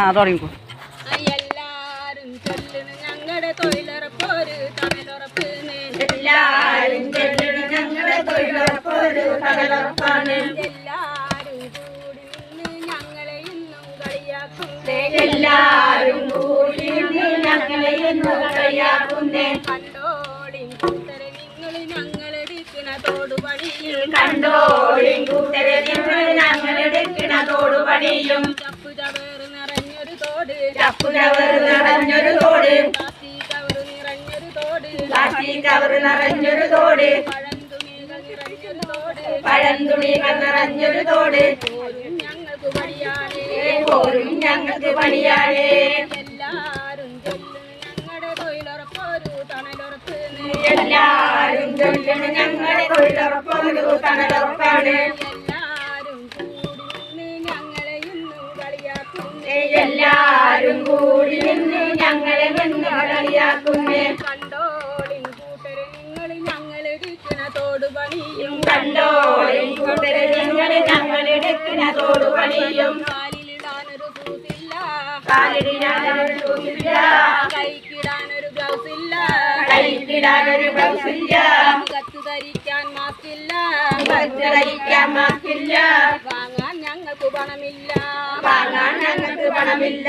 തുടങ്ങിക്കോ. എല്ലാരും ചൊല്ലണ് ഞങ്ങളുടെ തൊഴിലുറപ്പൊരു തണലുറപ്പ്. എല്ലാരും ചൊല്ലണ് ഞങ്ങളുടെ തൊഴിലുറപ്പൊരു തണലുറപ്പാണ്. എല്ലാരും കൂടി നിന്ന് ഞങ്ങളെ ഇന്നും കളിയാക്കുന്നേ. എല്ലാരും കൂടി നിന്ന് ഞങ്ങളെ ഇന്നും കളിയാക്കുന്നേ. കണ്ടോളിൻ കൂട്ടരെ നിങ്ങൾ ഞങ്ങളെടുക്കണ തോടുപണിയും. കണ്ടോളിൻ കൂട്ടരെ നിങ്ങൾ ഞങ്ങളെടുക്കണ തോടുപണിയും. ചപ്പുചവറ് നിറഞ്ഞൊരു തോട്. ചപ്പുചവറ് നിറഞ്ഞൊരു തോട്. പ്ലാസ്റ്റിക് കവറ് നിറഞ്ഞൊരു തോട്. പ്ലാസ്റ്റിക് കവറ് നിറഞ്ഞൊരു തോട്. പഴംതുണികൾ നിറഞ്ഞൊരു തോട്. പഴംതുണികൾ നിറഞ്ഞൊരു തോട്. പോരും ഞങ്ങൾക്ക് പണിയാനേ. പോരും ഞങ്ങൾക്ക് പണിയാനേ. എല്ലാരും ചൊല്ലുന്നു ഞങ്ങളുടെ തൊഴിലുറപ്പൊരു തണലുറപ്പ്. എല്ലാരും ചൊല്ലണ് ഞങ്ങളുടെ തൊഴിലുറപ്പൊരു തണലുറപ്പാണ്. എല്ലാരും കൂടി നിന്ന് ഞങ്ങളെ ഇന്നും കളിയാക്കുന്നേ. എല്ലാരും കൂടി നിന്ന് ഞങ്ങളെ നിന്ന് കളിയാക്കുന്നേ. കണ്ടോളിൻ കൂട്ടരെ നിങ്ങൾ ഞങ്ങളെടുക്കണ തോടുപണിയും. കണ്ടോളിൻ കൂട്ടരെ നിങ്ങൾ ഞങ്ങളെടുക്കണ തോടുപണിയും. കാലിലിടാനൊരു ഷൂസില്ല. കാലിടാനൊരു ഷൂസില്ല. കൈക്കിടാനൊരു ഗ്ലൗസ് ഇല്ല. കൈക്കിടാനൊരു ബ്ലൗസില്ല. മുഖത്ത് ധരിക്കാൻ മാസ്കില്ല. ധരിക്കാൻ മാസ്കില്ല. വാങ്ങാൻ ഞങ്ങൾക്ക് പണമില്ല. വാങ്ങാൻ ഞങ്ങൾക്ക് പണമില്ല.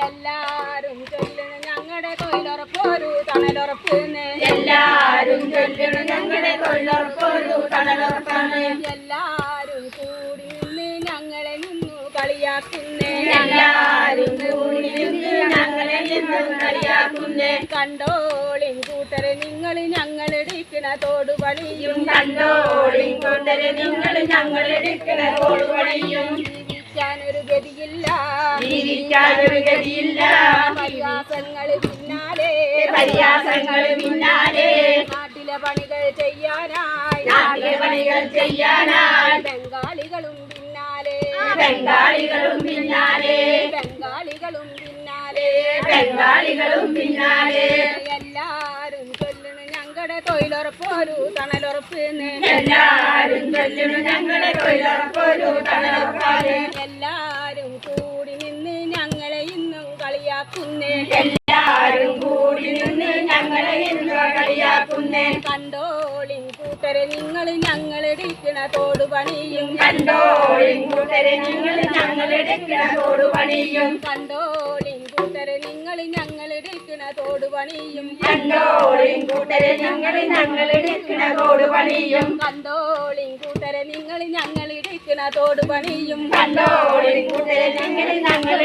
എല്ലാരും ചൊല്ലണ ഞങ്ങളുടെ തൊഴിലുറപ്പൊരു തണലുറപ്പ്. എല്ലാരും ചൊല്ലണ് ഞങ്ങളുടെ തൊഴിലുറപ്പൊരു തണലുറപ്പാണ്. എല്ലാരും കൂടി നിന്ന് ഞങ്ങളെ നിന്നു കളിയാക്കുന്നേ. എല്ലാരും കൂടി നിന്ന് ഞങ്ങളെ നിന്ന് കളിയാക്കുന്നേ. കണ്ടോളിൻ കൂട്ടരെ നിങ്ങൾ ഞങ്ങളെടുക്കണ തോടുപണിയും. കണ്ടോളിൻ കൂട്ടരെ നിങ്ങൾ ഞങ്ങളെടുക്കണ തോടുപണിയും. ജീവിക്കാനൊരു ഗതിയില്ല. ജീവിക്കാനൊരു ഗതിയില്ല. പരിഹാസങ്ങൾ പിന്നാലെ. പരിഹാസങ്ങൾ പിന്നാലെ. നാട്ടിലെ പണികൾ ചെയ്യാനായി. നാട്ടിലെ പണികൾ ചെയ്യാനായി. ബംഗാളികളും പിന്നാലെ. ബംഗാളികളും പിന്നാലെ. ബംഗാളികളും പിന്നാലെ. ബംഗാളികളും പിന്നാലെ. എല്ലാരും ചൊല്ലണ ഞങ്ങളുടെ തൊഴിലുറപ്പൊരു തണലുറപ്പ്. എല്ലാരും ചൊല്ലണു ഞങ്ങളുടെ തൊഴിലുറപ്പൊരു തണലുറപ്പാണ്. എല്ലാരും കൂടി നിന്ന് ഞങ്ങളെ ഇന്നും കളിയാക്കുന്നേ. എല്ലാരും കൂടി നിന്ന് ഞങ്ങളെ ഇന്ന് കളിയാക്കുന്നേ. കണ്ടോളിൻ കൂട്ടരെ നിങ്ങൾ ഞങ്ങളെടുക്കണ തോടുപണിയും. കണ്ടോളിൻ കൂട്ടരെ നിങ്ങൾ ഞങ്ങളെടുക്കണ തോടുപണിയും. കണ്ടോളിൻ കൂട്ടരെ നിങ്ങൾ ഞങ്ങളെടുക്കണ തോടുപണിയും. കണ്ടോളിൻ കൂട്ടരെ നിങ്ങൾ ഞങ്ങളെടുക്കണ തോടുപണിയും. കണ്ടോളിൻ കൂട്ടരെ നിങ്ങൾ ഞങ്ങളെടുക്കണ തോടുപണിയും. കണ്ടോളിൻ കൂട്ടരെ നിങ്ങൾ ഞങ്ങൾ